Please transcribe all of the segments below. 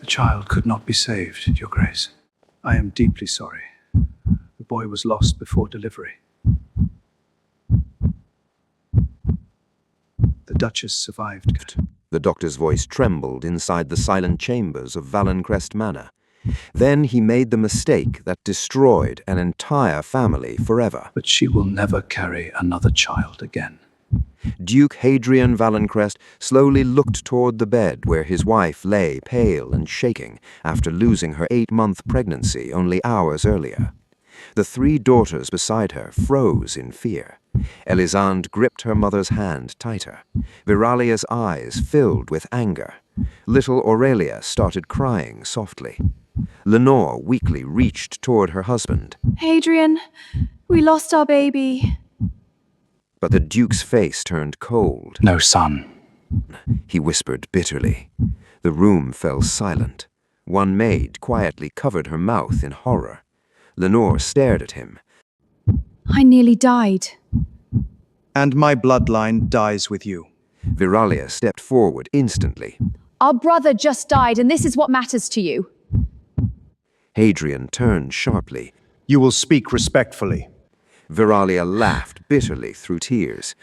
child could not be saved, Your Grace. I am deeply sorry. The boy was lost before delivery. The Duchess survived. The doctor's voice trembled inside the silent chambers of Valencrest Manor. Then he made the mistake that destroyed an entire family forever. But she will never carry another child again. Duke Hadrian Valencrest slowly looked toward the bed where his wife lay pale and shaking after losing her 8-month pregnancy only hours earlier. The 3 daughters beside her froze in fear. Elisande gripped her mother's hand tighter. Viralia's eyes filled with anger. Little Aurelia started crying softly. Lenore weakly reached toward her husband. Hadrian, we lost our baby. But the Duke's face turned cold. No son, he whispered bitterly. The room fell silent. One maid quietly covered her mouth in horror. Lenore stared at him. I nearly died. And my bloodline dies with you. Viralia stepped forward instantly. Our brother just died, and this is what matters to you. Hadrian turned sharply. You will speak respectfully. Viralia laughed bitterly through tears.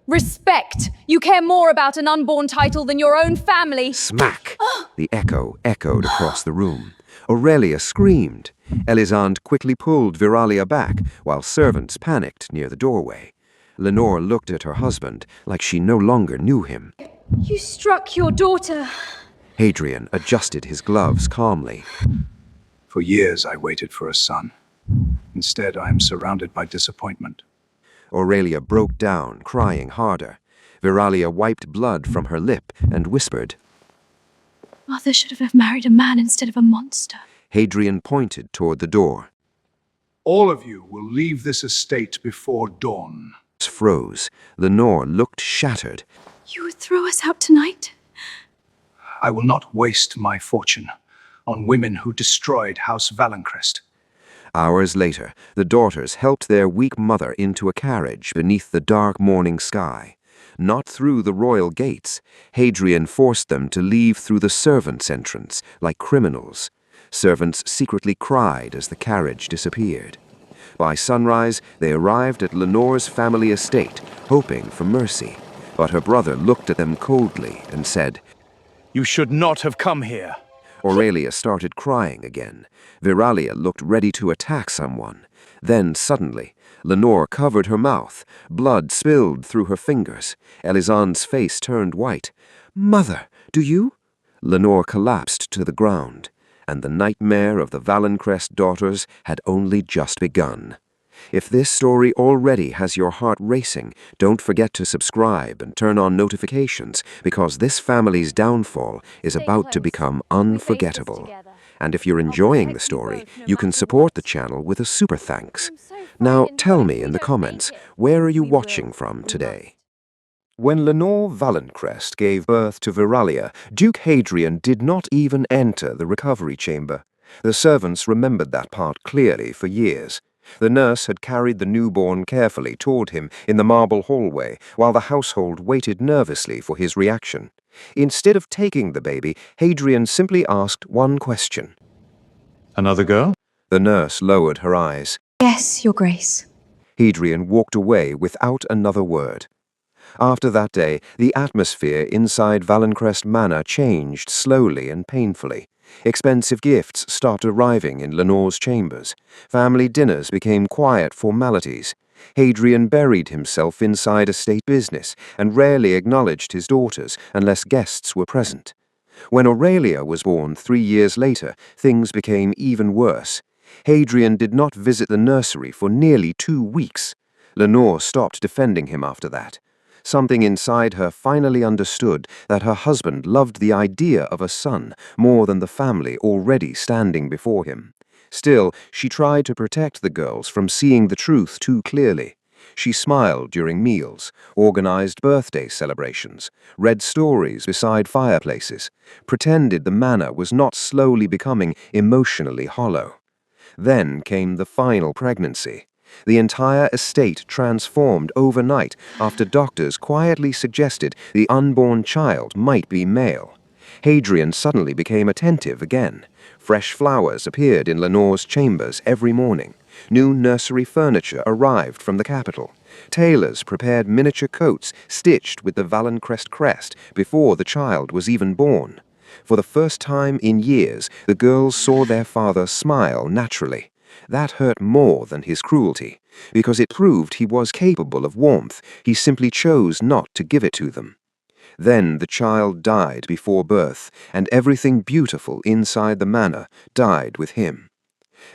Respect! You care more about an unborn title than your own family. Smack! The echo echoed across the room. Aurelia screamed. Elisande quickly pulled Viralia back, while servants panicked near the doorway. Lenore looked at her husband like she no longer knew him. You struck your daughter. Hadrian adjusted his gloves calmly. For years I waited for a son. Instead, I am surrounded by disappointment. Aurelia broke down, crying harder. Viralia wiped blood from her lip and whispered. Mother should have married a man instead of a monster. Hadrian pointed toward the door. All of you will leave this estate before dawn. Froze. Lenore looked shattered. You would throw us out tonight? I will not waste my fortune on women who destroyed House Valencrest. Hours later, the daughters helped their weak mother into a carriage beneath the dark morning sky. Not through the royal gates. Hadrian forced them to leave through the servants' entrance, like criminals. Servants secretly cried as the carriage disappeared. By sunrise, they arrived at Lenore's family estate, hoping for mercy. But her brother looked at them coldly and said, You should not have come here. Aurelia started crying again. Viralia looked ready to attack someone. Then, suddenly, Lenore covered her mouth. Blood spilled through her fingers. Elisande's face turned white. Mother, do you? Lenore collapsed to the ground, and the nightmare of the Valencrest daughters had only just begun. If this story already has your heart racing, don't forget to subscribe and turn on notifications, because this family's downfall is about to become unforgettable. And if you're enjoying the story, you can support the channel with a super thanks. Now tell me in the comments, where are you watching from today? When Lenore Valencrest gave birth to Viralia, Duke Hadrian did not even enter the recovery chamber. The servants remembered that part clearly for years. The nurse had carried the newborn carefully toward him in the marble hallway, while the household waited nervously for his reaction. Instead of taking the baby, Hadrian simply asked one question. Another girl? The nurse lowered her eyes. Yes, Your Grace. Hadrian walked away without another word. After that day, the atmosphere inside Valencrest Manor changed slowly and painfully. Expensive gifts stopped arriving in Lenore's chambers. Family dinners became quiet formalities. Hadrian buried himself inside estate business and rarely acknowledged his daughters unless guests were present. When Aurelia was born 3 years later, things became even worse. Hadrian did not visit the nursery for nearly 2 weeks. Lenore stopped defending him after that. Something inside her finally understood that her husband loved the idea of a son more than the family already standing before him. Still, she tried to protect the girls from seeing the truth too clearly. She smiled during meals, organized birthday celebrations, read stories beside fireplaces, pretended the manor was not slowly becoming emotionally hollow. Then came the final pregnancy. The entire estate transformed overnight after doctors quietly suggested the unborn child might be male. Hadrian suddenly became attentive again. Fresh flowers appeared in Lenore's chambers every morning. New nursery furniture arrived from the capital. Tailors prepared miniature coats stitched with the Valencrest crest before the child was even born. For the first time in years, the girls saw their father smile naturally. That hurt more than his cruelty, because it proved he was capable of warmth. He simply chose not to give it to them. Then the child died before birth, and everything beautiful inside the manor died with him.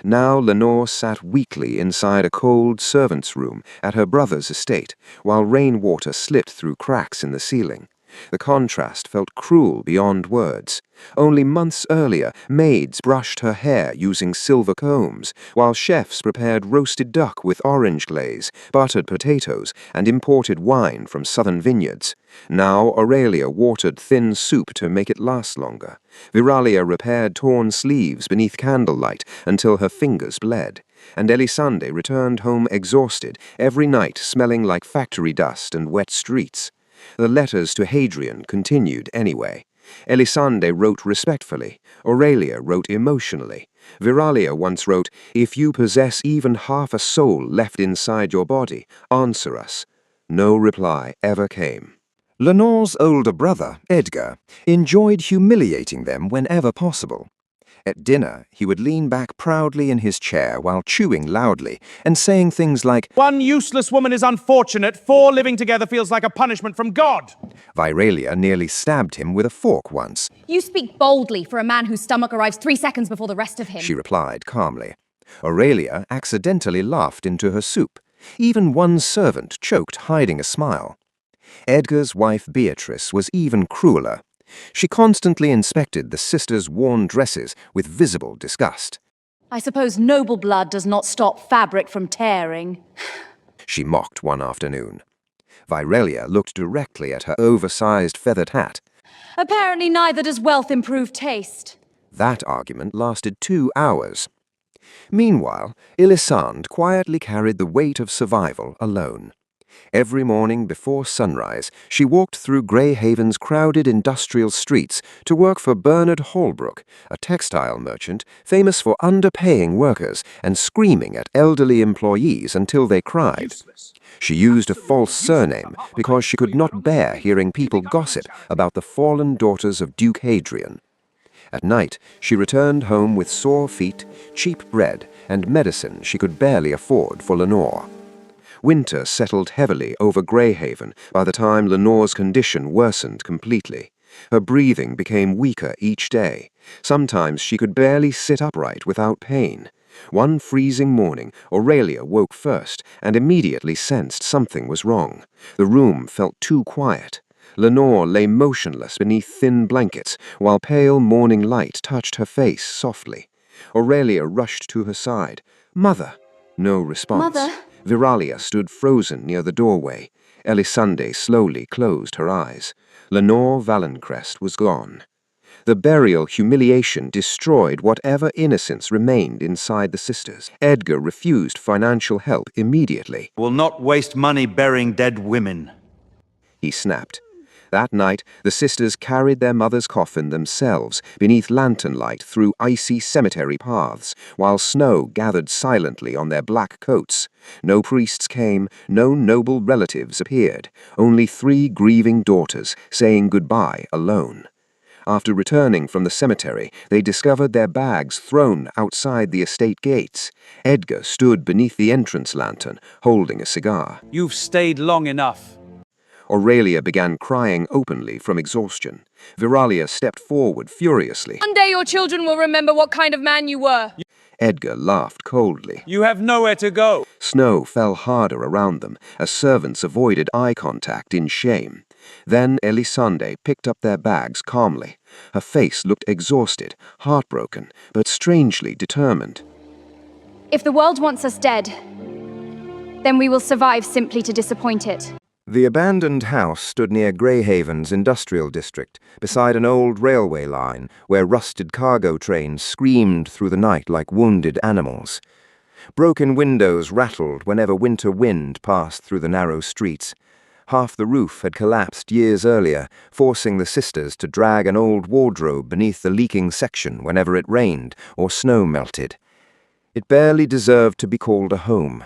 Now Lenore sat weakly inside a cold servant's room at her brother's estate, while rainwater slipped through cracks in the ceiling. The contrast felt cruel beyond words. Only months earlier, maids brushed her hair using silver combs, while chefs prepared roasted duck with orange glaze, buttered potatoes, and imported wine from southern vineyards. Now Aurelia watered thin soup to make it last longer. Viralia repaired torn sleeves beneath candlelight until her fingers bled. And Elisande returned home exhausted, every night smelling like factory dust and wet streets. The letters to Hadrian continued anyway. Elisande wrote respectfully. Aurelia wrote emotionally. Viralia once wrote, "If you possess even half a soul left inside your body, answer us." No reply ever came. Lenore's older brother, Edgar, enjoyed humiliating them whenever possible. At dinner, he would lean back proudly in his chair while chewing loudly and saying things like, "One useless woman is unfortunate, 4 living together feels like a punishment from God." Viralia nearly stabbed him with a fork once. You speak boldly for a man whose stomach arrives 3 seconds before the rest of him. She replied calmly. Aurelia accidentally laughed into her soup. Even one servant choked, hiding a smile. Edgar's wife Beatrice was even crueler. She constantly inspected the sisters' worn dresses with visible disgust. I suppose noble blood does not stop fabric from tearing. She mocked one afternoon. Viralia looked directly at her oversized feathered hat. Apparently neither does wealth improve taste. That argument lasted 2 hours. Meanwhile, Elisande quietly carried the weight of survival alone. Every morning before sunrise, she walked through Greyhaven's crowded industrial streets to work for Bernard Holbrook, a textile merchant famous for underpaying workers and screaming at elderly employees until they cried. She used a false surname because she could not bear hearing people gossip about the fallen daughters of Duke Hadrian. At night, she returned home with sore feet, cheap bread, and medicine she could barely afford for Lenore. Winter settled heavily over Greyhaven by the time Lenore's condition worsened completely. Her breathing became weaker each day. Sometimes she could barely sit upright without pain. One freezing morning, Aurelia woke first and immediately sensed something was wrong. The room felt too quiet. Lenore lay motionless beneath thin blankets, while pale morning light touched her face softly. Aurelia rushed to her side. "Mother!" No response. Mother! Viralia stood frozen near the doorway. Elisande slowly closed her eyes. Lenore Valencrest was gone. The burial humiliation destroyed whatever innocence remained inside the sisters. Edgar refused financial help immediately. "Will not waste money burying dead women," He snapped. That night, the sisters carried their mother's coffin themselves beneath lantern light through icy cemetery paths, while snow gathered silently on their black coats. No priests came, no noble relatives appeared, only 3 grieving daughters saying goodbye alone. After returning from the cemetery, they discovered their bags thrown outside the estate gates. Edgar stood beneath the entrance lantern, holding a cigar. "You've stayed long enough." Aurelia began crying openly from exhaustion. Viralia stepped forward furiously. One day your children will remember what kind of man you were. Edgar laughed coldly. "You have nowhere to go." Snow fell harder around them as servants avoided eye contact in shame. Then Elisande picked up their bags calmly. Her face looked exhausted, heartbroken, but strangely determined. If the world wants us dead, then we will survive simply to disappoint it. The abandoned house stood near Greyhaven's industrial district, beside an old railway line where rusted cargo trains screamed through the night like wounded animals. Broken windows rattled whenever winter wind passed through the narrow streets. Half the roof had collapsed years earlier, forcing the sisters to drag an old wardrobe beneath the leaking section whenever it rained or snow melted. It barely deserved to be called a home,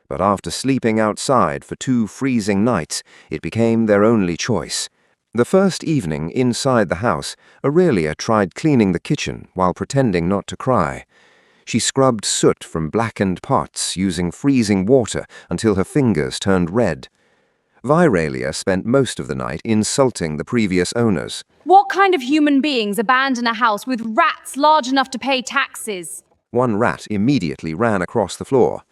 but after sleeping outside for 2 freezing nights, it became their only choice. The first evening inside the house, Aurelia tried cleaning the kitchen while pretending not to cry. She scrubbed soot from blackened pots using freezing water until her fingers turned red. Viralia spent most of the night insulting the previous owners. What kind of human beings abandon a house with rats large enough to pay taxes? One rat immediately ran across the floor.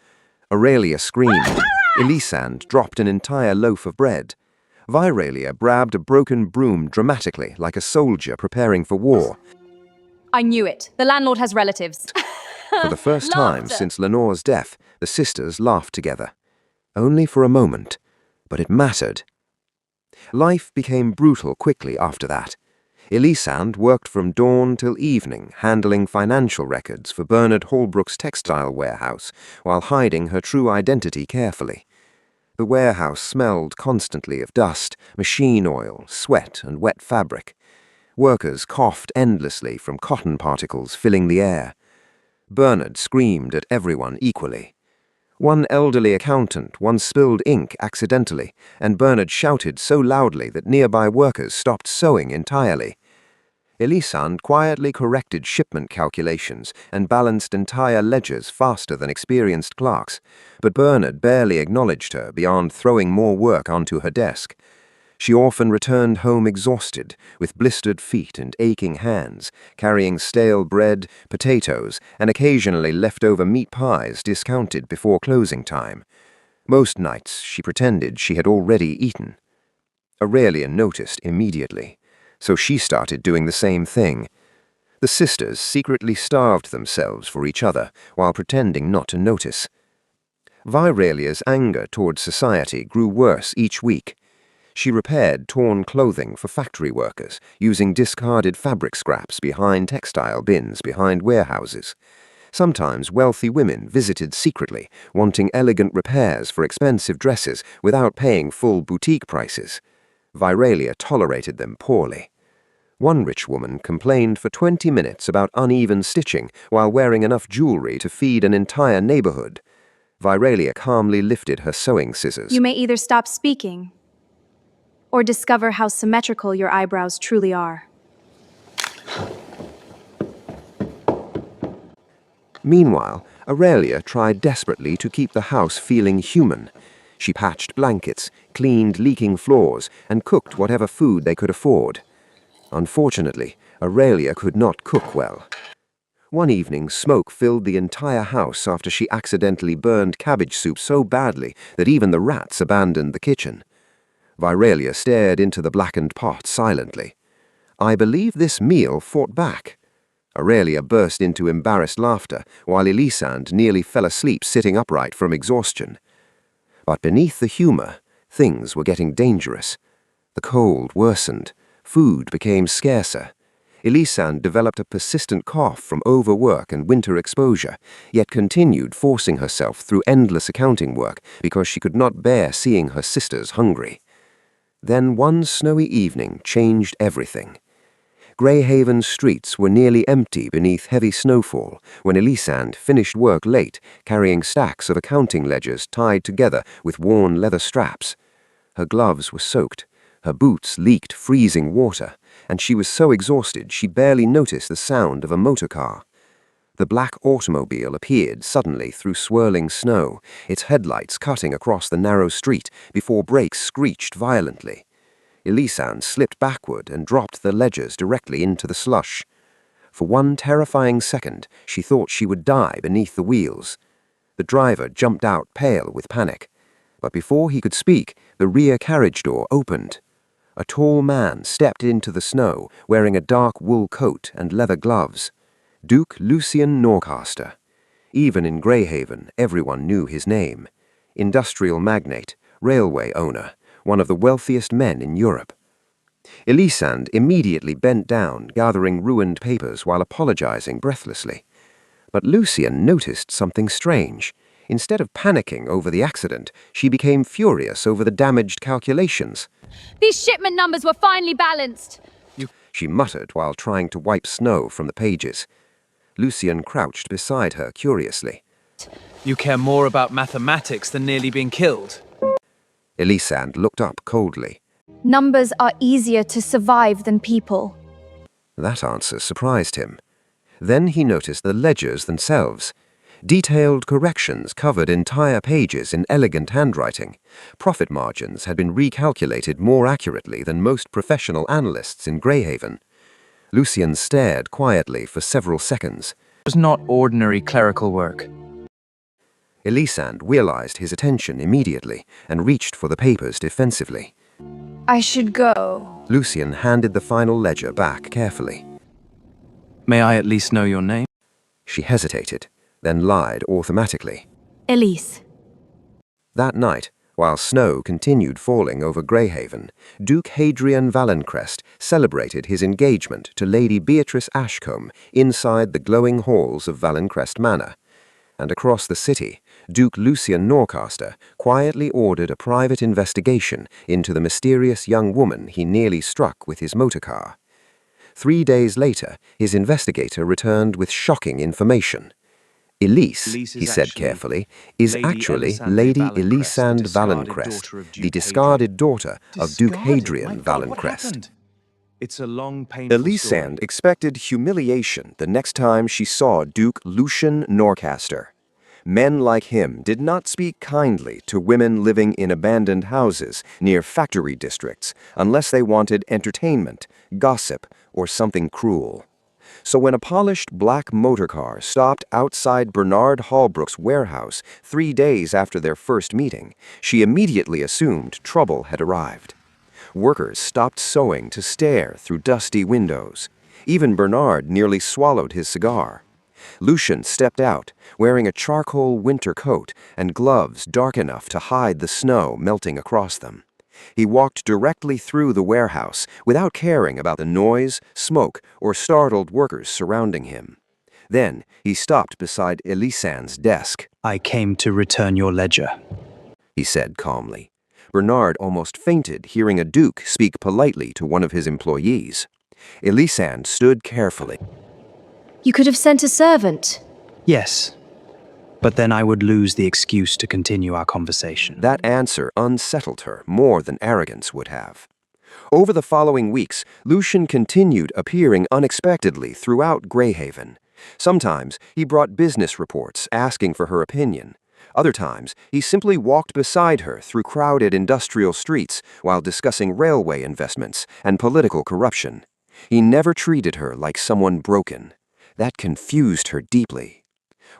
Aurelia screamed. Elisande dropped an entire loaf of bread. Viralia grabbed a broken broom dramatically, like a soldier preparing for war. I knew it. The landlord has relatives. For the first time since Lenore's death, the sisters laughed together. Only for a moment, but it mattered. Life became brutal quickly after that. Elisande worked from dawn till evening, handling financial records for Bernard Holbrook's textile warehouse, while hiding her true identity carefully. The warehouse smelled constantly of dust, machine oil, sweat, and wet fabric. Workers coughed endlessly from cotton particles filling the air. Bernard screamed at everyone equally. One elderly accountant once spilled ink accidentally, and Bernard shouted so loudly that nearby workers stopped sewing entirely. Elisande quietly corrected shipment calculations and balanced entire ledgers faster than experienced clerks, but Bernard barely acknowledged her beyond throwing more work onto her desk. She often returned home exhausted, with blistered feet and aching hands, carrying stale bread, potatoes, and occasionally leftover meat pies discounted before closing time. Most nights she pretended she had already eaten. Aurelia noticed immediately, so she started doing the same thing. The sisters secretly starved themselves for each other while pretending not to notice. Viralia's anger towards society grew worse each week. She repaired torn clothing for factory workers, using discarded fabric scraps behind textile bins behind warehouses. Sometimes wealthy women visited secretly, wanting elegant repairs for expensive dresses without paying full boutique prices. Viralia tolerated them poorly. One rich woman complained for 20 minutes about uneven stitching while wearing enough jewelry to feed an entire neighborhood. Viralia calmly lifted her sewing scissors. You may either stop speaking or discover how symmetrical your eyebrows truly are. Meanwhile, Aurelia tried desperately to keep the house feeling human. She patched blankets, cleaned leaking floors, and cooked whatever food they could afford. Unfortunately, Aurelia could not cook well. One evening, smoke filled the entire house after she accidentally burned cabbage soup so badly that even the rats abandoned the kitchen. Viralia stared into the blackened pot silently. I believe this meal fought back. Aurelia burst into embarrassed laughter, while Elisande nearly fell asleep sitting upright from exhaustion. But beneath the humor, things were getting dangerous. The cold worsened. Food became scarcer. Elisande developed a persistent cough from overwork and winter exposure, yet continued forcing herself through endless accounting work because she could not bear seeing her sisters hungry. Then one snowy evening changed everything. Greyhaven's streets were nearly empty beneath heavy snowfall when Elisande finished work late, carrying stacks of accounting ledgers tied together with worn leather straps. Her gloves were soaked, her boots leaked freezing water, and she was so exhausted she barely noticed the sound of a motor car. The black automobile appeared suddenly through swirling snow, its headlights cutting across the narrow street before brakes screeched violently. Elisande slipped backward and dropped the ledgers directly into the slush. For one terrifying second, she thought she would die beneath the wheels. The driver jumped out pale with panic. But before he could speak, the rear carriage door opened. A tall man stepped into the snow, wearing a dark wool coat and leather gloves. Duke Lucien Norcaster. Even in Greyhaven, everyone knew his name. Industrial magnate, railway owner, one of the wealthiest men in Europe. Elisande immediately bent down, gathering ruined papers while apologizing breathlessly. But Lucien noticed something strange. Instead of panicking over the accident, she became furious over the damaged calculations. These shipment numbers were finely balanced. She muttered while trying to wipe snow from the pages. Lucian crouched beside her curiously. You care more about mathematics than nearly being killed. Elisande looked up coldly. Numbers are easier to survive than people. That answer surprised him. Then he noticed the ledgers themselves. Detailed corrections covered entire pages in elegant handwriting. Profit margins had been recalculated more accurately than most professional analysts in Greyhaven. Lucian stared quietly for several seconds. It was not ordinary clerical work. Elisande realized his attention immediately and reached for the papers defensively. I should go. Lucian handed the final ledger back carefully. May I at least know your name? She hesitated, then lied automatically. Elise. That night, while snow continued falling over Greyhaven, Duke Hadrian Valencrest celebrated his engagement to Lady Beatrice Ashcombe inside the glowing halls of Valencrest Manor. And across the city, Duke Lucian Norcaster quietly ordered a private investigation into the mysterious young woman he nearly struck with his motorcar. 3 days later, his investigator returned with shocking information. Elise, he said carefully, is actually Lady Elisande Valencrest, the discarded daughter of Duke Hadrian Valencrest. It's a long, painful Elisande expected humiliation the next time she saw Duke Lucian Norcaster. Men like him did not speak kindly to women living in abandoned houses near factory districts unless they wanted entertainment, gossip, or something cruel. So when a polished black motorcar stopped outside Bernard Hallbrook's warehouse 3 days after their first meeting, she immediately assumed trouble had arrived. Workers stopped sewing to stare through dusty windows. Even Bernard nearly swallowed his cigar. Lucian stepped out, wearing a charcoal winter coat and gloves dark enough to hide the snow melting across them. He walked directly through the warehouse without caring about the noise, smoke, or startled workers surrounding him. Then he stopped beside Elisande's desk. I came to return your ledger, he said calmly. Bernard almost fainted hearing a duke speak politely to one of his employees. Elisande stood carefully. You could have sent a servant. Yes, but then I would lose the excuse to continue our conversation. That answer unsettled her more than arrogance would have. Over the following weeks, Lucian continued appearing unexpectedly throughout Greyhaven. Sometimes he brought business reports asking for her opinion. Other times, he simply walked beside her through crowded industrial streets while discussing railway investments and political corruption. He never treated her like someone broken. That confused her deeply.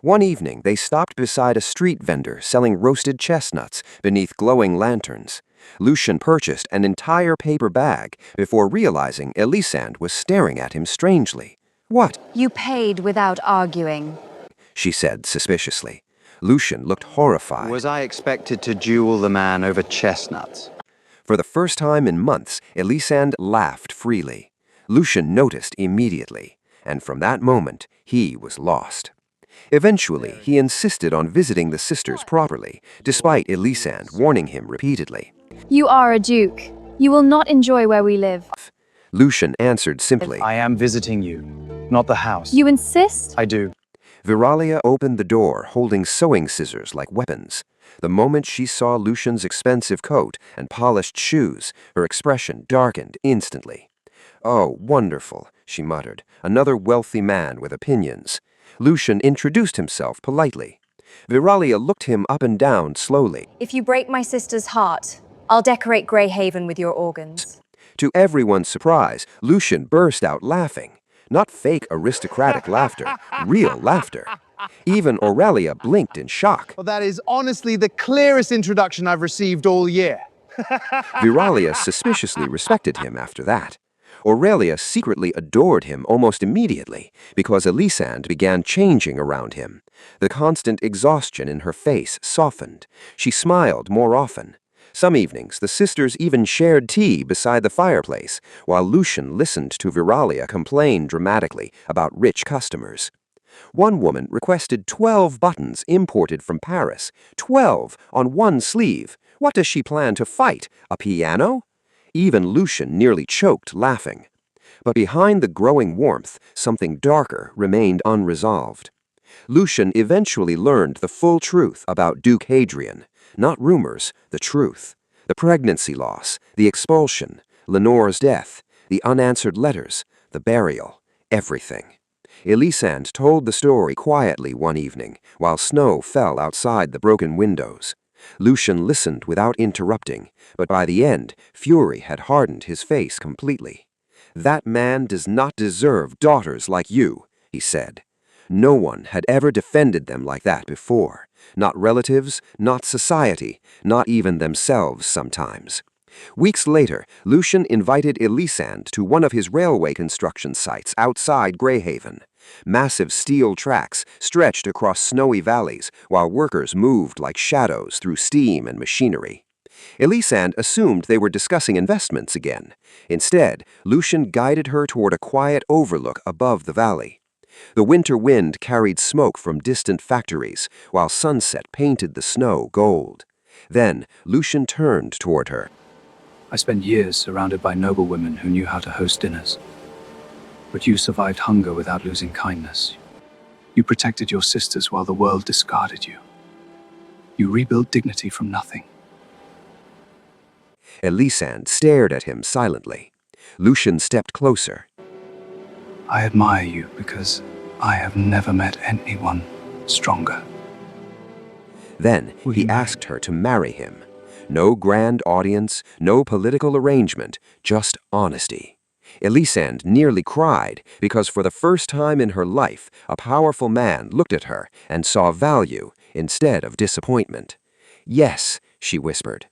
One evening, they stopped beside a street vendor selling roasted chestnuts beneath glowing lanterns. Lucian purchased an entire paper bag before realizing Elisande was staring at him strangely. "What?" You paid without arguing. she said suspiciously. Lucian looked horrified. Was I expected to duel the man over chestnuts? For the first time in months, Elisande laughed freely. Lucian noticed immediately, and from that moment, he was lost. Eventually, he insisted on visiting the sisters properly, despite Elisande warning him repeatedly. You are a duke. You will not enjoy where we live. Lucian answered simply. I am visiting you, not the house. You insist? I do. Viralia opened the door, holding sewing scissors like weapons. The moment she saw Lucian's expensive coat and polished shoes, her expression darkened instantly. "Oh, wonderful," she muttered, "another wealthy man with opinions." Lucian introduced himself politely. Viralia looked him up and down slowly. If you break my sister's heart, I'll decorate Greyhaven with your organs. To everyone's surprise, Lucian burst out laughing. Not fake aristocratic laughter, real laughter. Even Aurelia blinked in shock. Well, that is honestly the clearest introduction I've received all year. Viralia suspiciously respected him after that. Aurelia secretly adored him almost immediately because Elisande began changing around him. The constant exhaustion in her face softened. She smiled more often. Some evenings, the sisters even shared tea beside the fireplace, while Lucian listened to Viralia complain dramatically about rich customers. One woman requested 12 buttons imported from Paris. 12 on one sleeve. What does she plan to fight? A piano? Even Lucian nearly choked laughing. But behind the growing warmth, something darker remained unresolved. Lucian eventually learned the full truth about Duke Hadrian. Not rumors, the truth. The pregnancy loss, the expulsion, Lenore's death, the unanswered letters, the burial, everything. Elisande told the story quietly one evening, while snow fell outside the broken windows. Lucian listened without interrupting, but by the end, fury had hardened his face completely. "That man does not deserve daughters like you," he said. No one had ever defended them like that before. Not relatives, not society, not even themselves sometimes. Weeks later, Lucian invited Elisande to one of his railway construction sites outside Greyhaven. Massive steel tracks stretched across snowy valleys while workers moved like shadows through steam and machinery. Elisande assumed they were discussing investments again. Instead, Lucian guided her toward a quiet overlook above the valley. The winter wind carried smoke from distant factories, while sunset painted the snow gold. Then, Lucian turned toward her. I spent years surrounded by noble women who knew how to host dinners. But you survived hunger without losing kindness. You protected your sisters while the world discarded you. You rebuilt dignity from nothing. Elisande stared at him silently. Lucian stepped closer. I admire you because I have never met anyone stronger. Then Will he you marry asked her to marry him. No grand audience, no political arrangement, just honesty. Elisande nearly cried because for the first time in her life, a powerful man looked at her and saw value instead of disappointment. "Yes," she whispered.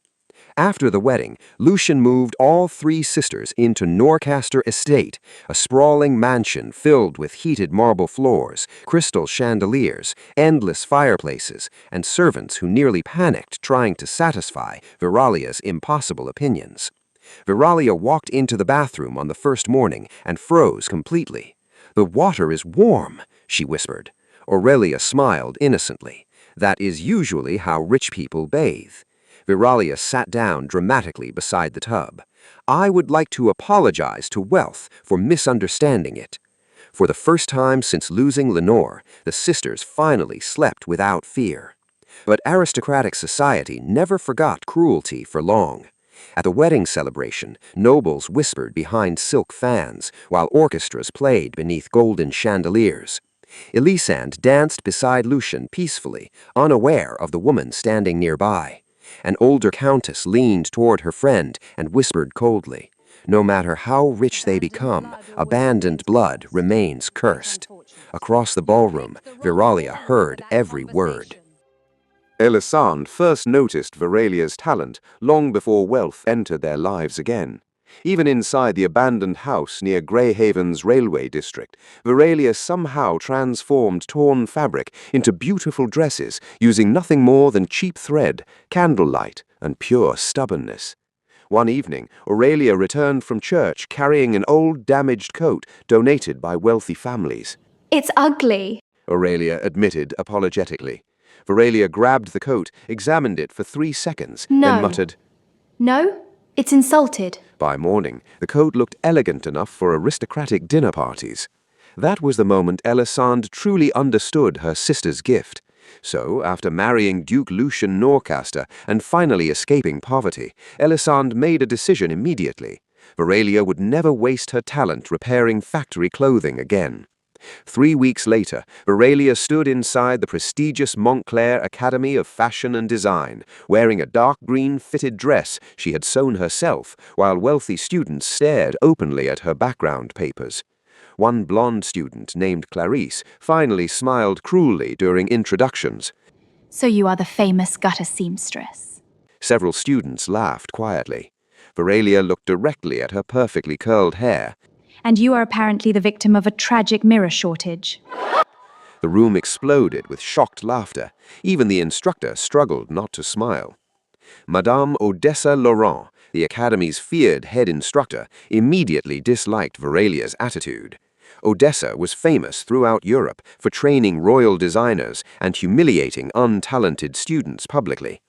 After the wedding, Lucian moved all three sisters into Norcaster Estate, a sprawling mansion filled with heated marble floors, crystal chandeliers, endless fireplaces, and servants who nearly panicked trying to satisfy Viralia's impossible opinions. Viralia walked into the bathroom on the first morning and froze completely. "The water is warm," she whispered. Aurelia smiled innocently. "That is usually how rich people bathe." Viralia sat down dramatically beside the tub. "I would like to apologize to Wealth for misunderstanding it." For the first time since losing Lenore, the sisters finally slept without fear. But aristocratic society never forgot cruelty for long. At the wedding celebration, nobles whispered behind silk fans, while orchestras played beneath golden chandeliers. Elisande danced beside Lucian peacefully, unaware of the woman standing nearby. An older countess leaned toward her friend and whispered coldly, "No matter how rich they become, abandoned blood remains cursed." Across the ballroom, Viralia heard every word. Elisande first noticed Viralia's talent long before Wealth entered their lives again. Even inside the abandoned house near Greyhaven's railway district, Viralia somehow transformed torn fabric into beautiful dresses using nothing more than cheap thread, candlelight, and pure stubbornness. One evening, Aurelia returned from church carrying an old damaged coat donated by wealthy families. It's ugly. Aurelia admitted apologetically. Viralia grabbed the coat, examined it for 3 seconds, No. then muttered, No, it's insulted. By morning, the coat looked elegant enough for aristocratic dinner parties. That was the moment Elisande truly understood her sister's gift. So, after marrying Duke Lucian Norcaster and finally escaping poverty, Elisande made a decision immediately. Viralia would never waste her talent repairing factory clothing again. 3 weeks later, Viralia stood inside the prestigious Montclair Academy of Fashion and Design, wearing a dark green fitted dress she had sewn herself, while wealthy students stared openly at her background papers. One blonde student named Clarice finally smiled cruelly during introductions. So you are the famous gutter seamstress. Several students laughed quietly. Viralia looked directly at her perfectly curled hair. And you are apparently the victim of a tragic mirror shortage. The room exploded with shocked laughter. Even the instructor struggled not to smile. Madame Odessa Laurent, the Academy's feared head instructor, immediately disliked Viralia's attitude. Odessa was famous throughout Europe for training royal designers and humiliating untalented students publicly.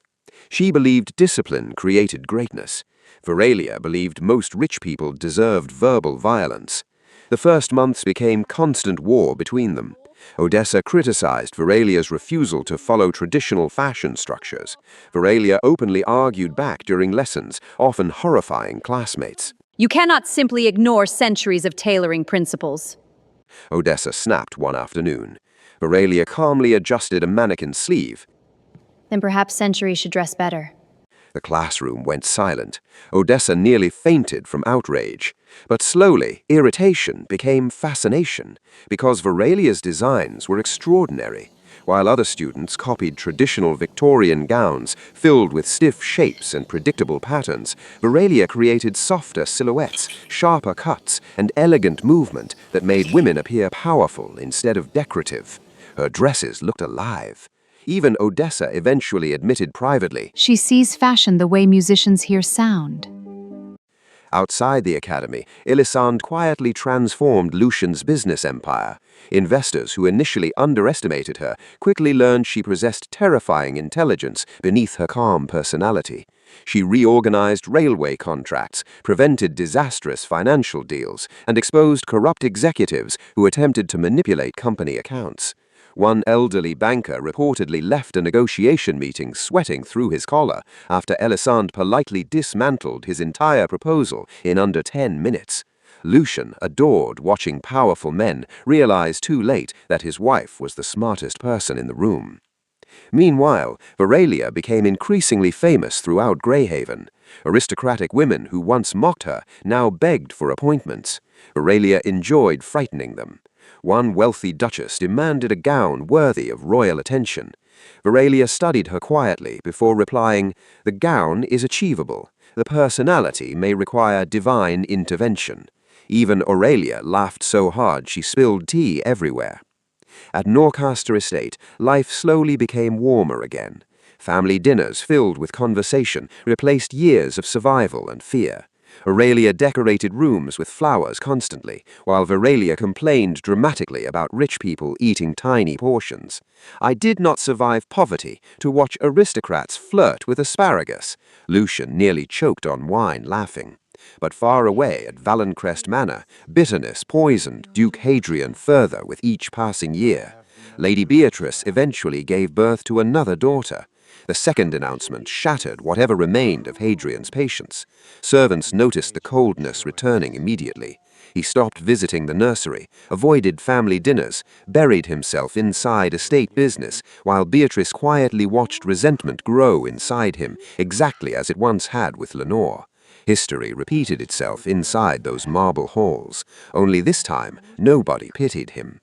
She believed discipline created greatness. Veralia believed most rich people deserved verbal violence. The first months became constant war between them. Odessa criticized Veralia's refusal to follow traditional fashion structures. Veralia openly argued back during lessons, often horrifying classmates. You cannot simply ignore centuries of tailoring principles. Odessa snapped one afternoon. Veralia calmly adjusted a mannequin's sleeve. Then perhaps centuries should dress better. The classroom went silent. Odessa nearly fainted from outrage. But slowly, irritation became fascination, because Veralia's designs were extraordinary. While other students copied traditional Victorian gowns filled with stiff shapes and predictable patterns, Veralia created softer silhouettes, sharper cuts, and elegant movement that made women appear powerful instead of decorative. Her dresses looked alive. Even Odessa eventually admitted privately. She sees fashion the way musicians hear sound. Outside the academy, Elisande quietly transformed Lucian's business empire. Investors who initially underestimated her quickly learned she possessed terrifying intelligence beneath her calm personality. She reorganized railway contracts, prevented disastrous financial deals, and exposed corrupt executives who attempted to manipulate company accounts. One elderly banker reportedly left a negotiation meeting sweating through his collar after Elisande politely dismantled his entire proposal in under 10 minutes. Lucian adored watching powerful men realize too late that his wife was the smartest person in the room. Meanwhile, Veralia became increasingly famous throughout Greyhaven. Aristocratic women who once mocked her now begged for appointments. Veralia enjoyed frightening them. One wealthy duchess demanded a gown worthy of royal attention. Veralia studied her quietly before replying, "The gown is achievable. The personality may require divine intervention." Even Aurelia laughed so hard she spilled tea everywhere. At Norcaster Estate, life slowly became warmer again. Family dinners filled with conversation replaced years of survival and fear. Aurelia decorated rooms with flowers constantly, while Veralia complained dramatically about rich people eating tiny portions. "I did not survive poverty to watch aristocrats flirt with asparagus." Lucian nearly choked on wine laughing. But far away at Valencrest Manor, bitterness poisoned Duke Hadrian further with each passing year. Lady Beatrice eventually gave birth to another daughter. The second announcement shattered whatever remained of Hadrian's patience. Servants noticed the coldness returning immediately. He stopped visiting the nursery, avoided family dinners, buried himself inside estate business, while Beatrice quietly watched resentment grow inside him, exactly as it once had with Lenore. History repeated itself inside those marble halls, only this time nobody pitied him.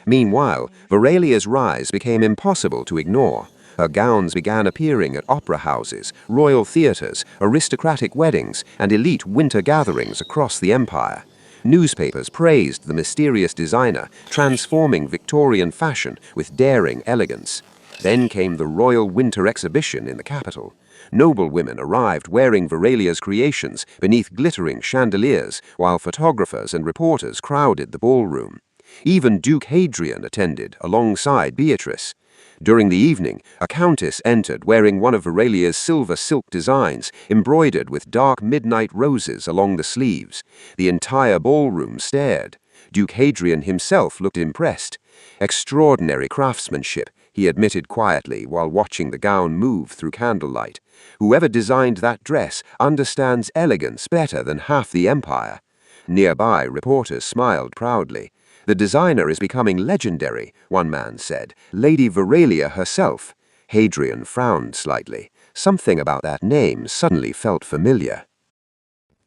Meanwhile, Veralia's rise became impossible to ignore. Her gowns began appearing at opera houses, royal theaters, aristocratic weddings, and elite winter gatherings across the empire. Newspapers praised the mysterious designer, transforming Victorian fashion with daring elegance. Then came the Royal Winter Exhibition in the capital. Noble women arrived wearing Veralia's creations beneath glittering chandeliers, while photographers and reporters crowded the ballroom. Even Duke Hadrian attended, alongside Beatrice. During the evening, a countess entered wearing one of Veralia's silver silk designs, embroidered with dark midnight roses along the sleeves. The entire ballroom stared. Duke Hadrian himself looked impressed. "Extraordinary craftsmanship," he admitted quietly while watching the gown move through candlelight. "Whoever designed that dress understands elegance better than half the empire." Nearby, reporters smiled proudly. "The designer is becoming legendary," one man said. "Lady Veralia herself." Hadrian frowned slightly. Something about that name suddenly felt familiar.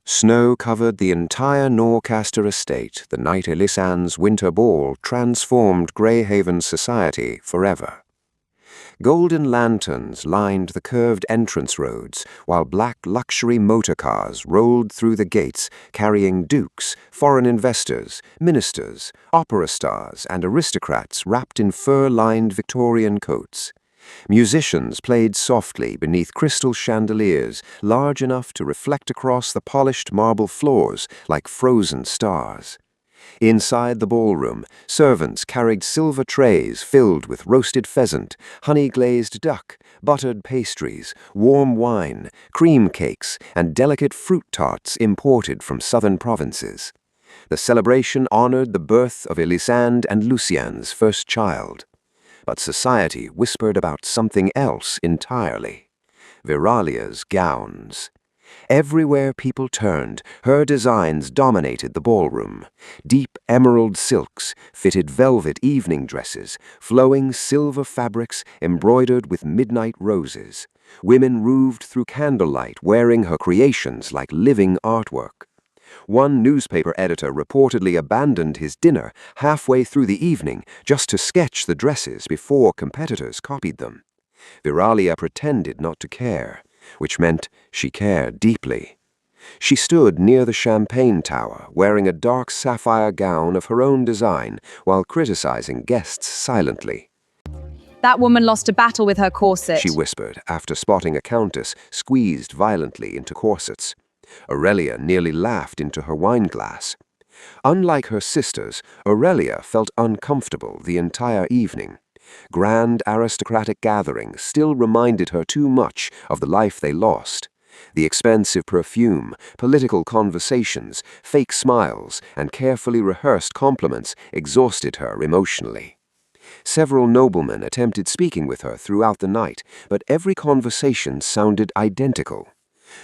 Snow covered the entire Norcaster estate the night Elisande's winter ball transformed Greyhaven society forever. Golden lanterns lined the curved entrance roads, while black luxury motor cars rolled through the gates carrying dukes, foreign investors, ministers, opera stars, and aristocrats wrapped in fur-lined Victorian coats. Musicians played softly beneath crystal chandeliers large enough to reflect across the polished marble floors like frozen stars. Inside the ballroom, servants carried silver trays filled with roasted pheasant, honey-glazed duck, buttered pastries, warm wine, cream cakes, and delicate fruit tarts imported from southern provinces. The celebration honored the birth of Elisande and Lucien's first child. But society whispered about something else entirely. Viralia's gowns. Everywhere people turned, her designs dominated the ballroom. Deep emerald silks, fitted velvet evening dresses, flowing silver fabrics embroidered with midnight roses. Women roved through candlelight wearing her creations like living artwork. One newspaper editor reportedly abandoned his dinner halfway through the evening just to sketch the dresses before competitors copied them. Viralia pretended not to care, which meant she cared deeply. She stood near the champagne tower, wearing a dark sapphire gown of her own design, while criticizing guests silently. That woman lost a battle with her corset. She whispered, after spotting a countess squeezed violently into corsets. Aurelia nearly laughed into her wineglass. Unlike her sisters, Aurelia felt uncomfortable the entire evening. Grand aristocratic gatherings still reminded her too much of the life they lost. The expensive perfume, political conversations, fake smiles, and carefully rehearsed compliments exhausted her emotionally. Several noblemen attempted speaking with her throughout the night, but every conversation sounded identical.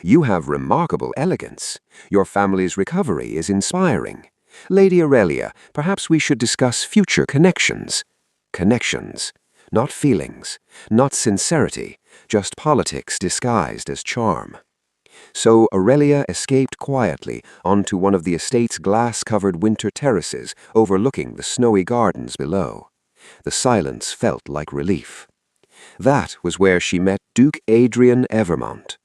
"You have remarkable elegance. Your family's recovery is inspiring. Lady Aurelia, perhaps we should discuss future connections." Connections, not feelings, not sincerity, just politics disguised as charm. So Aurelia escaped quietly onto one of the estate's glass-covered winter terraces overlooking the snowy gardens below. The silence felt like relief. That was where she met Duke Adrian Evermont.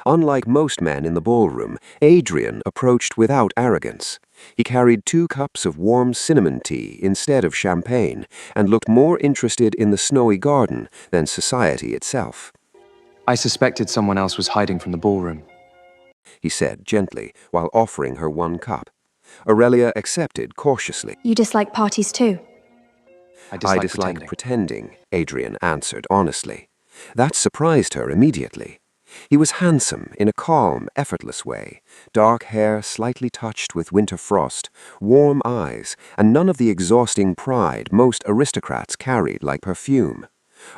Unlike most men in the ballroom, Adrian approached without arrogance. He carried 2 cups of warm cinnamon tea instead of champagne and looked more interested in the snowy garden than society itself. "I suspected someone else was hiding from the ballroom," he said gently while offering her 1 cup. Aurelia accepted cautiously. You dislike parties too? I I dislike pretending, Adrian answered honestly. That surprised her immediately. He was handsome in a calm, effortless way, dark hair slightly touched with winter frost, warm eyes, and none of the exhausting pride most aristocrats carried like perfume.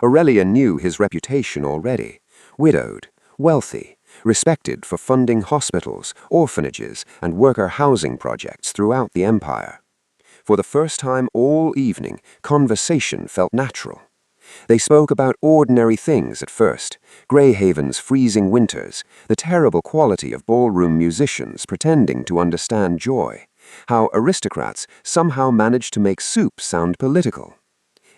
Aurelia knew his reputation already. Widowed, wealthy, respected for funding hospitals, orphanages, and worker housing projects throughout the empire. For the first time all evening, conversation felt natural. They spoke about ordinary things at first, Greyhaven's freezing winters, the terrible quality of ballroom musicians pretending to understand joy, how aristocrats somehow managed to make soup sound political.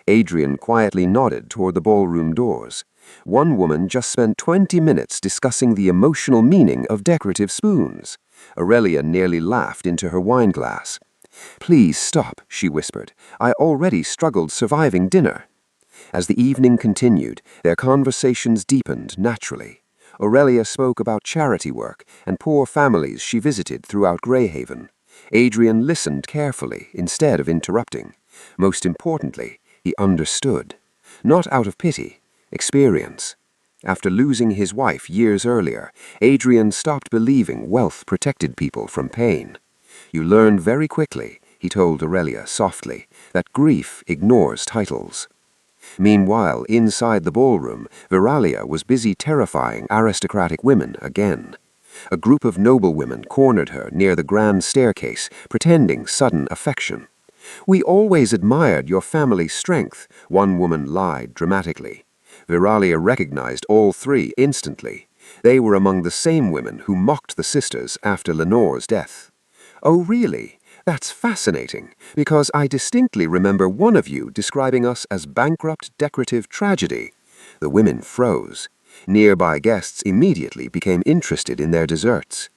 Adrian quietly nodded toward the ballroom doors. One woman just spent 20 minutes discussing the emotional meaning of decorative spoons. Aurelia nearly laughed into her wineglass. "Please stop," she whispered. "I already struggled surviving dinner." As the evening continued, their conversations deepened naturally. Aurelia spoke about charity work and poor families she visited throughout Greyhaven. Adrian listened carefully instead of interrupting. Most importantly, he understood. Not out of pity, experience. After losing his wife years earlier, Adrian stopped believing wealth protected people from pain. "You learn very quickly," he told Aurelia softly, "that grief ignores titles." Meanwhile, inside the ballroom, Viralia was busy terrifying aristocratic women again. A group of noblewomen cornered her near the grand staircase, pretending sudden affection. "We always admired your family's strength," one woman lied dramatically. Viralia recognized all 3 instantly. They were among the same women who mocked the sisters after Lenore's death. "Oh, really? That's fascinating, because I distinctly remember one of you describing us as bankrupt decorative tragedy." The women froze. Nearby guests immediately became interested in their desserts.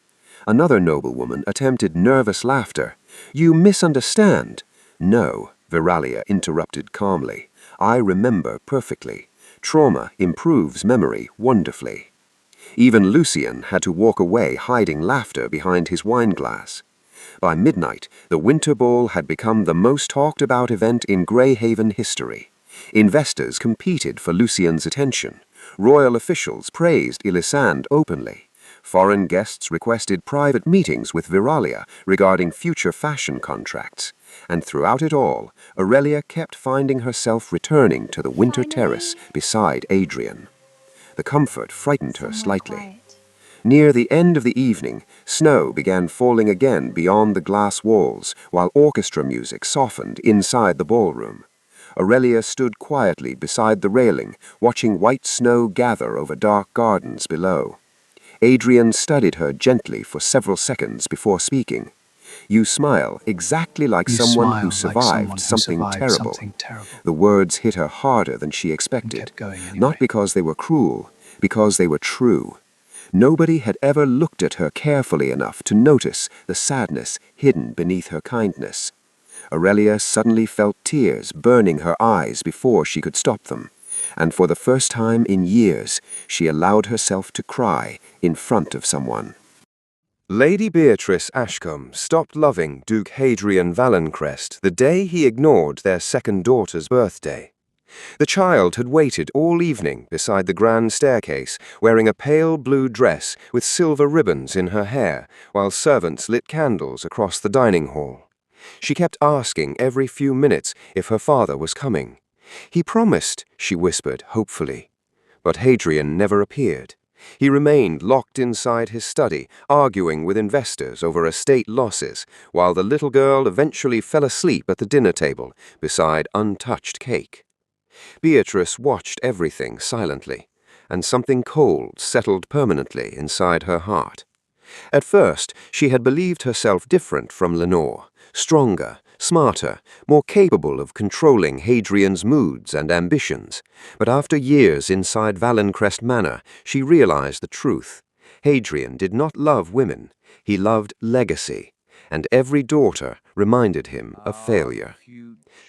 Another noblewoman attempted nervous laughter. "You misunderstand." "No," Viralia interrupted calmly. "I remember perfectly. Trauma improves memory wonderfully." Even Lucien had to walk away hiding laughter behind his wineglass. By midnight, the Winter Ball had become the most talked-about event in Greyhaven history. Investors competed for Lucien's attention. Royal officials praised Elisande openly. Foreign guests requested private meetings with Viralia regarding future fashion contracts. And throughout it all, Aurelia kept finding herself returning to the winter terrace beside Adrian. The comfort frightened her slightly. Near the end of the evening, snow began falling again beyond the glass walls, while orchestra music softened inside the ballroom. Aurelia stood quietly beside the railing, watching white snow gather over dark gardens below. Adrian studied her gently for several seconds before speaking. "You smile exactly like someone who survived something terrible." The words hit her harder than she expected, not because they were cruel, because they were true. Nobody had ever looked at her carefully enough to notice the sadness hidden beneath her kindness. Aurelia suddenly felt tears burning her eyes before she could stop them, and for the first time in years, she allowed herself to cry in front of someone. Lady Beatrice Ashcombe stopped loving Duke Hadrian Valencrest the day he ignored their second daughter's birthday. The child had waited all evening beside the grand staircase, wearing a pale blue dress with silver ribbons in her hair, while servants lit candles across the dining hall. She kept asking every few minutes if her father was coming. "He promised," she whispered hopefully. But Hadrian never appeared. He remained locked inside his study, arguing with investors over estate losses, while the little girl eventually fell asleep at the dinner table beside untouched cake. Beatrice watched everything silently, and something cold settled permanently inside her heart. At first, she had believed herself different from Lenore, stronger, smarter, more capable of controlling Hadrian's moods and ambitions. But after years inside Valencrest Manor, she realized the truth. Hadrian did not love women, he loved legacy, and every daughter reminded him of failure.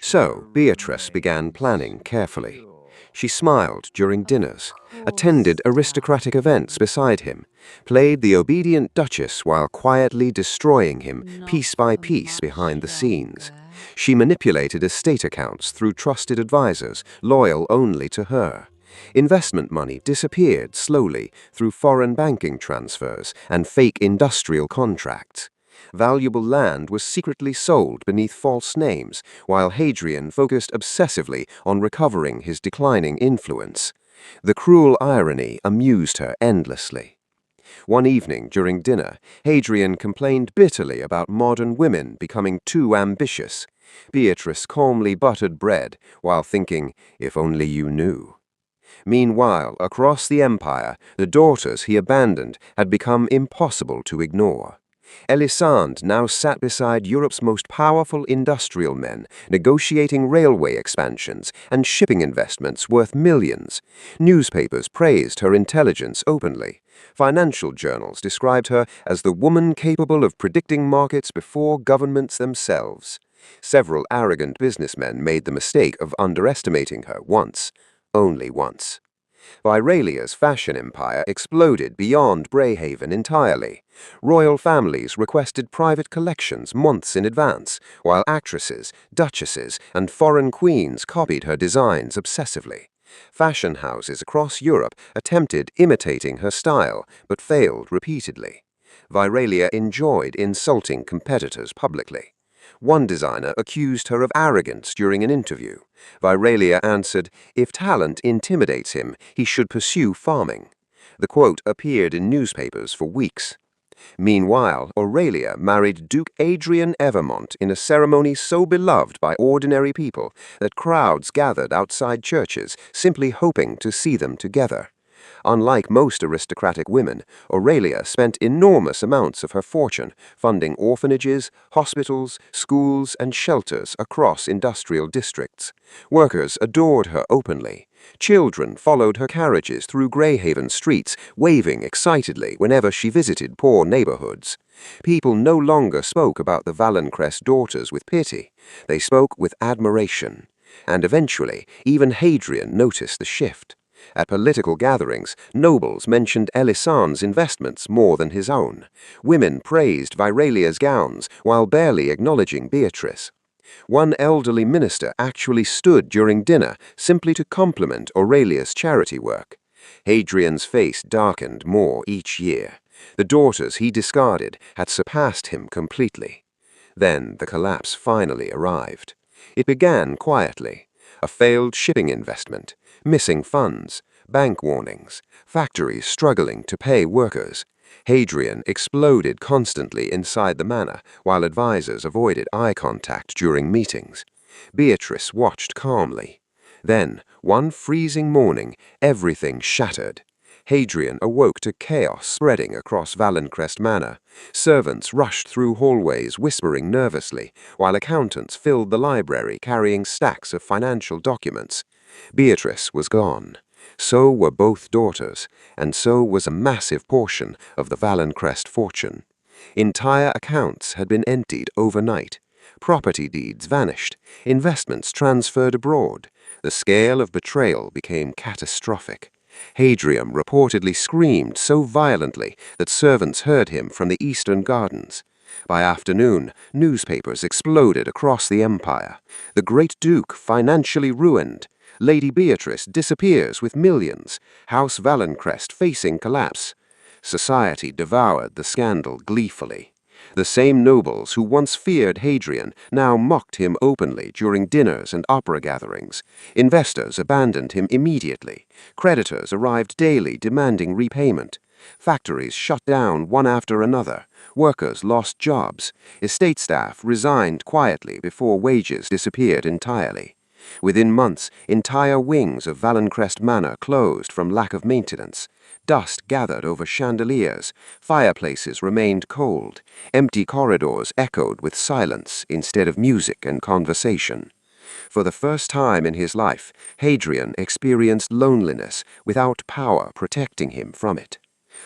So Beatrice began planning carefully. She smiled during dinners, attended aristocratic events beside him, played the obedient duchess while quietly destroying him piece by piece behind the scenes. She manipulated estate accounts through trusted advisors, loyal only to her. Investment money disappeared slowly through foreign banking transfers and fake industrial contracts. Valuable land was secretly sold beneath false names, while Hadrian focused obsessively on recovering his declining influence. The cruel irony amused her endlessly. One evening during dinner, Hadrian complained bitterly about modern women becoming too ambitious. Beatrice calmly buttered bread while thinking, if only you knew. Meanwhile, across the empire, the daughters he abandoned had become impossible to ignore. Elisande now sat beside Europe's most powerful industrial men, negotiating railway expansions and shipping investments worth millions. Newspapers praised her intelligence openly. Financial journals described her as the woman capable of predicting markets before governments themselves. Several arrogant businessmen made the mistake of underestimating her once, only once. Viralia's fashion empire exploded beyond Greyhaven entirely. Royal families requested private collections months in advance, while actresses, duchesses, and foreign queens copied her designs obsessively. Fashion houses across Europe attempted imitating her style, but failed repeatedly. Viralia enjoyed insulting competitors publicly. One designer accused her of arrogance during an interview. Viralia answered, "If talent intimidates him, he should pursue farming." The quote appeared in newspapers for weeks. Meanwhile, Aurelia married Duke Adrian Evermont in a ceremony so beloved by ordinary people that crowds gathered outside churches, simply hoping to see them together. Unlike most aristocratic women, Aurelia spent enormous amounts of her fortune funding orphanages, hospitals, schools, and shelters across industrial districts. Workers adored her openly. Children followed her carriages through Greyhaven streets, waving excitedly whenever she visited poor neighborhoods. People no longer spoke about the Valencrest daughters with pity. They spoke with admiration. And eventually, even Hadrian noticed the shift. At political gatherings, nobles mentioned Elisand's investments more than his own. Women praised Viralia's gowns while barely acknowledging Beatrice. One elderly minister actually stood during dinner simply to compliment Aurelia's charity work. Hadrian's face darkened more each year. The daughters he discarded had surpassed him completely. Then the collapse finally arrived. It began quietly. A failed shipping investment, missing funds, bank warnings, factories struggling to pay workers. Hadrian exploded constantly inside the manor, while advisors avoided eye contact during meetings. Beatrice watched calmly. Then, one freezing morning, everything shattered. Hadrian awoke to chaos spreading across Valencrest Manor. Servants rushed through hallways whispering nervously, while accountants filled the library carrying stacks of financial documents. Beatrice was gone. So were both daughters, and so was a massive portion of the Valencrest fortune. Entire accounts had been emptied overnight. Property deeds vanished, investments transferred abroad. The scale of betrayal became catastrophic. Hadrian reportedly screamed so violently that servants heard him from the eastern gardens. By afternoon, newspapers exploded across the empire. The great duke financially ruined. Lady Beatrice disappears with millions. House Valencrest facing collapse. Society devoured the scandal gleefully. The same nobles who once feared Hadrian now mocked him openly during dinners and opera gatherings. Investors abandoned him immediately. Creditors arrived daily demanding repayment. Factories shut down one after another. Workers lost jobs. Estate staff resigned quietly before wages disappeared entirely. Within months, entire wings of Valencrest Manor closed from lack of maintenance. Dust gathered over chandeliers, fireplaces remained cold, empty corridors echoed with silence instead of music and conversation. For the first time in his life, Hadrian experienced loneliness without power protecting him from it.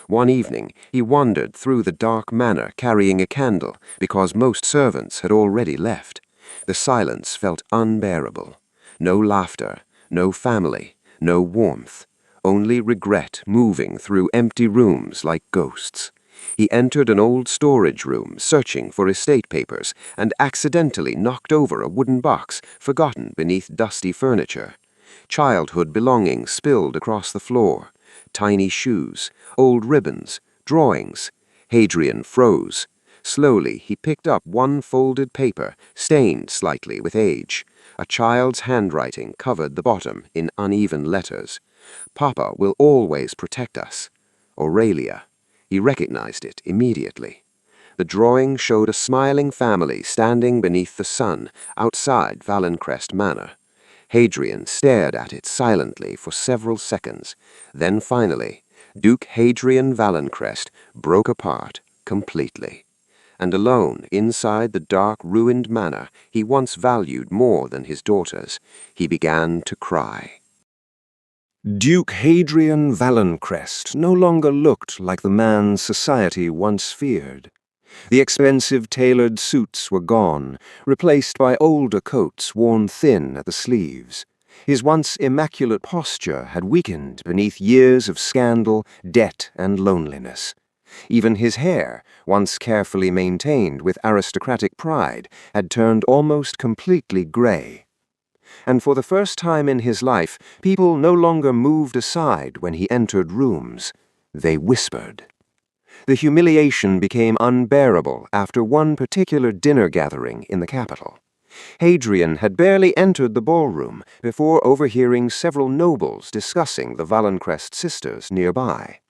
One evening, he wandered through the dark manor carrying a candle because most servants had already left. The silence felt unbearable. No laughter, no family, no warmth. Only regret moving through empty rooms like ghosts. He entered an old storage room searching for estate papers and accidentally knocked over a wooden box forgotten beneath dusty furniture. Childhood belongings spilled across the floor. Tiny shoes, old ribbons, drawings. Hadrian froze. Slowly, he picked up one folded paper, stained slightly with age. A child's handwriting covered the bottom in uneven letters. Papa will always protect us. Aurelia. He recognized it immediately. The drawing showed a smiling family standing beneath the sun outside Valencrest Manor. Hadrian stared at it silently for several seconds. Then finally, Duke Hadrian Valencrest broke apart completely. And alone inside the dark, ruined manor he once valued more than his daughters, he began to cry. Duke Hadrian Valencrest no longer looked like the man society once feared. The expensive tailored suits were gone, replaced by older coats worn thin at the sleeves. His once immaculate posture had weakened beneath years of scandal, debt, and loneliness. Even his hair, once carefully maintained with aristocratic pride, had turned almost completely gray. And for the first time in his life, people no longer moved aside when he entered rooms. They whispered. The humiliation became unbearable after one particular dinner gathering in the capital. Hadrian had barely entered the ballroom before overhearing several nobles discussing the Valencrest sisters nearby.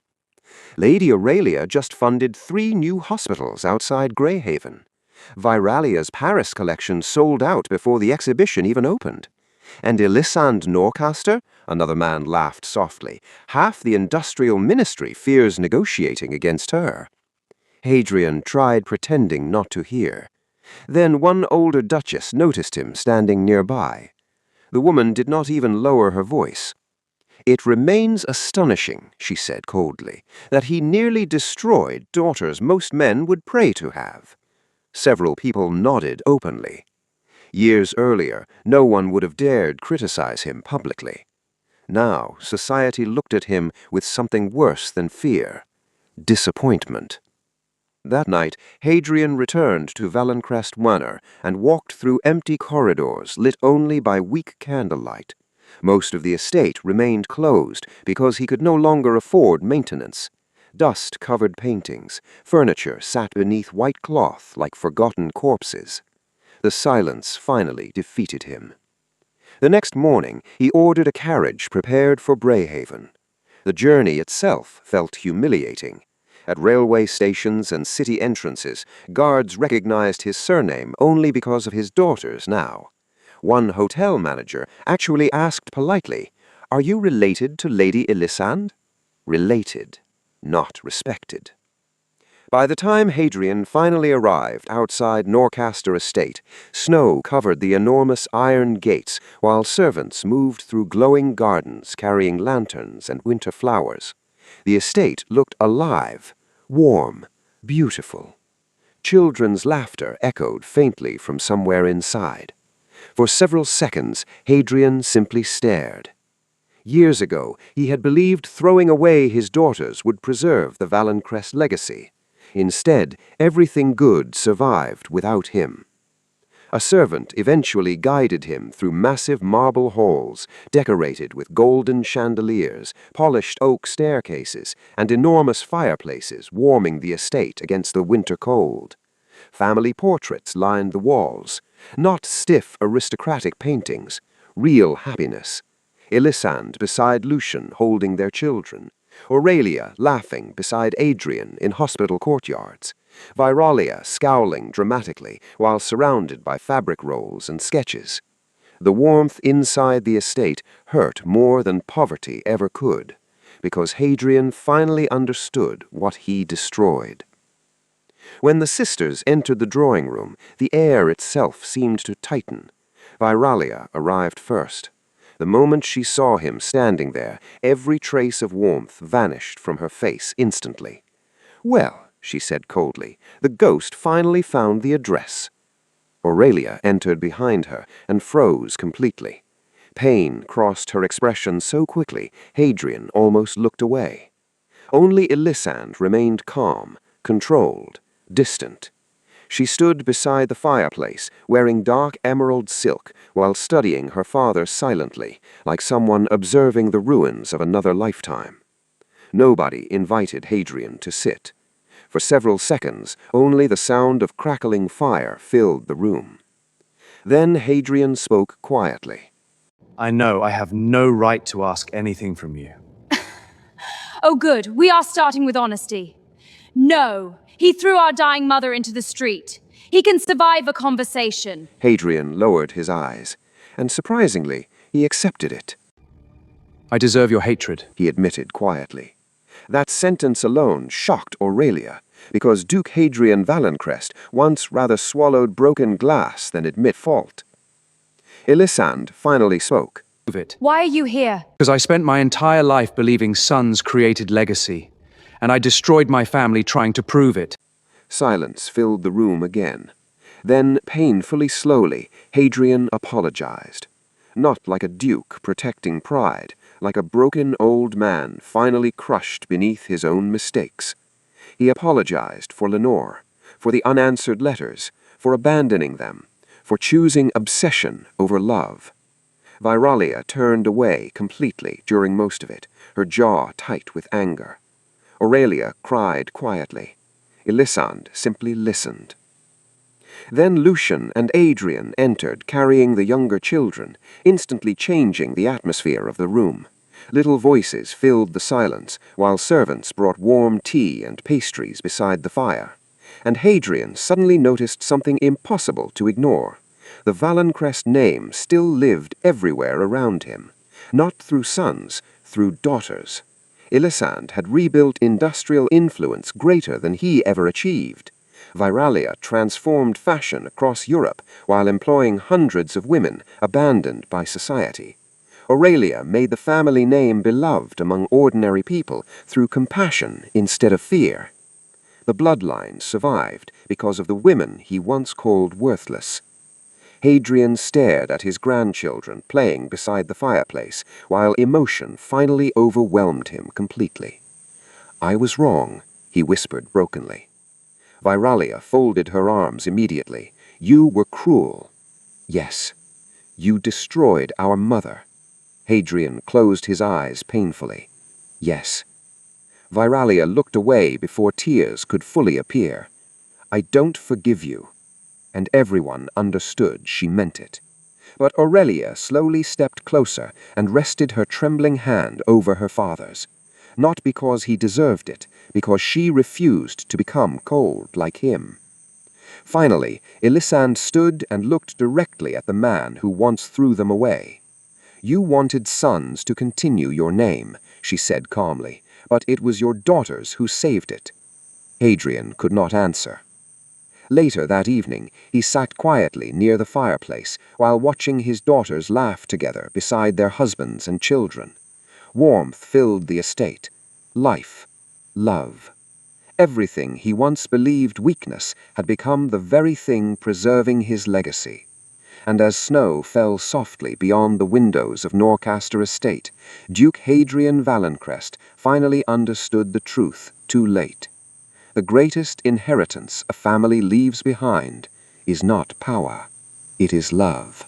Lady Aurelia just funded 3 new hospitals outside Greyhaven. Viralia's Paris collection sold out before the exhibition even opened. And Elisand Norcaster, another man laughed softly, half the industrial ministry fears negotiating against her. Hadrian tried pretending not to hear. Then one older duchess noticed him standing nearby. The woman did not even lower her voice. "It remains astonishing," she said coldly, "that he nearly destroyed daughters most men would pray to have." Several people nodded openly. Years earlier, no one would have dared criticize him publicly. Now society looked at him with something worse than fear: disappointment. That night, Hadrian returned to Valencrest Manor and walked through empty corridors lit only by weak candlelight. Most of the estate remained closed because he could no longer afford maintenance. Dust-covered paintings, furniture sat beneath white cloth like forgotten corpses. The silence finally defeated him. The next morning, he ordered a carriage prepared for Brayhaven. The journey itself felt humiliating. At railway stations and city entrances, guards recognized his surname only because of his daughters now. One hotel manager actually asked politely, "Are you related to Lady Elisande?" Related, not respected. By the time Hadrian finally arrived outside Norcaster Estate, snow covered the enormous iron gates while servants moved through glowing gardens carrying lanterns and winter flowers. The estate looked alive, warm, beautiful. Children's laughter echoed faintly from somewhere inside. For several seconds, Hadrian simply stared. Years ago, he had believed throwing away his daughters would preserve the Valencrest legacy. Instead, everything good survived without him. A servant eventually guided him through massive marble halls, decorated with golden chandeliers, polished oak staircases, and enormous fireplaces warming the estate against the winter cold. Family portraits lined the walls, not stiff aristocratic paintings, real happiness. Elisande beside Lucian holding their children, Aurelia laughing beside Adrian in hospital courtyards, Viralia scowling dramatically while surrounded by fabric rolls and sketches. The warmth inside the estate hurt more than poverty ever could, because Hadrian finally understood what he destroyed. When the sisters entered the drawing room, the air itself seemed to tighten. Viralia arrived first. The moment she saw him standing there, every trace of warmth vanished from her face instantly. "Well," she said coldly, "the ghost finally found the address." Aurelia entered behind her and froze completely. Pain crossed her expression so quickly, Hadrian almost looked away. Only Elisande remained calm, controlled, distant. She stood beside the fireplace, wearing dark emerald silk, while studying her father silently, like someone observing the ruins of another lifetime. Nobody invited Hadrian to sit. For several seconds, only the sound of crackling fire filled the room. Then Hadrian spoke quietly. I know I have no right to ask anything from you. Oh good, we are starting with honesty. No, he threw our dying mother into the street. He can survive a conversation. Hadrian lowered his eyes, and surprisingly, he accepted it. I deserve your hatred, he admitted quietly. That sentence alone shocked Aurelia, because Duke Hadrian Valencrest once rather swallowed broken glass than admit fault. Elisande finally spoke. Why are you here? Because I spent my entire life believing sons created legacy, and I destroyed my family trying to prove it. Silence filled the room again. Then, painfully slowly, Hadrian apologized. Not like a duke protecting pride, like a broken old man finally crushed beneath his own mistakes. He apologized for Lenore, for the unanswered letters, for abandoning them, for choosing obsession over love. Viralia turned away completely during most of it, her jaw tight with anger. Aurelia cried quietly. Elisande simply listened. Then Lucian and Adrian entered carrying the younger children, instantly changing the atmosphere of the room. Little voices filled the silence, while servants brought warm tea and pastries beside the fire. And Hadrian suddenly noticed something impossible to ignore. The Valencrest name still lived everywhere around him, not through sons, through daughters. Elisande had rebuilt industrial influence greater than he ever achieved. Viralia transformed fashion across Europe while employing hundreds of women abandoned by society. Aurelia made the family name beloved among ordinary people through compassion instead of fear. The bloodline survived because of the women he once called worthless. Hadrian stared at his grandchildren playing beside the fireplace, while emotion finally overwhelmed him completely. "I was wrong," he whispered brokenly. Viralia folded her arms immediately. "You were cruel." "Yes. You destroyed our mother." Hadrian closed his eyes painfully. "Yes." Viralia looked away before tears could fully appear. "I don't forgive you." And everyone understood she meant it. But Aurelia slowly stepped closer and rested her trembling hand over her father's. Not because he deserved it, because she refused to become cold like him. Finally, Elisande stood and looked directly at the man who once threw them away. "You wanted sons to continue your name," she said calmly, "but it was your daughters who saved it." Hadrian could not answer. Later that evening, he sat quietly near the fireplace while watching his daughters laugh together beside their husbands and children. Warmth filled the estate. Life. Love. Everything he once believed weakness had become the very thing preserving his legacy. And as snow fell softly beyond the windows of Norcaster Estate, Duke Hadrian Valencrest finally understood the truth too late. The greatest inheritance a family leaves behind is not power, it is love.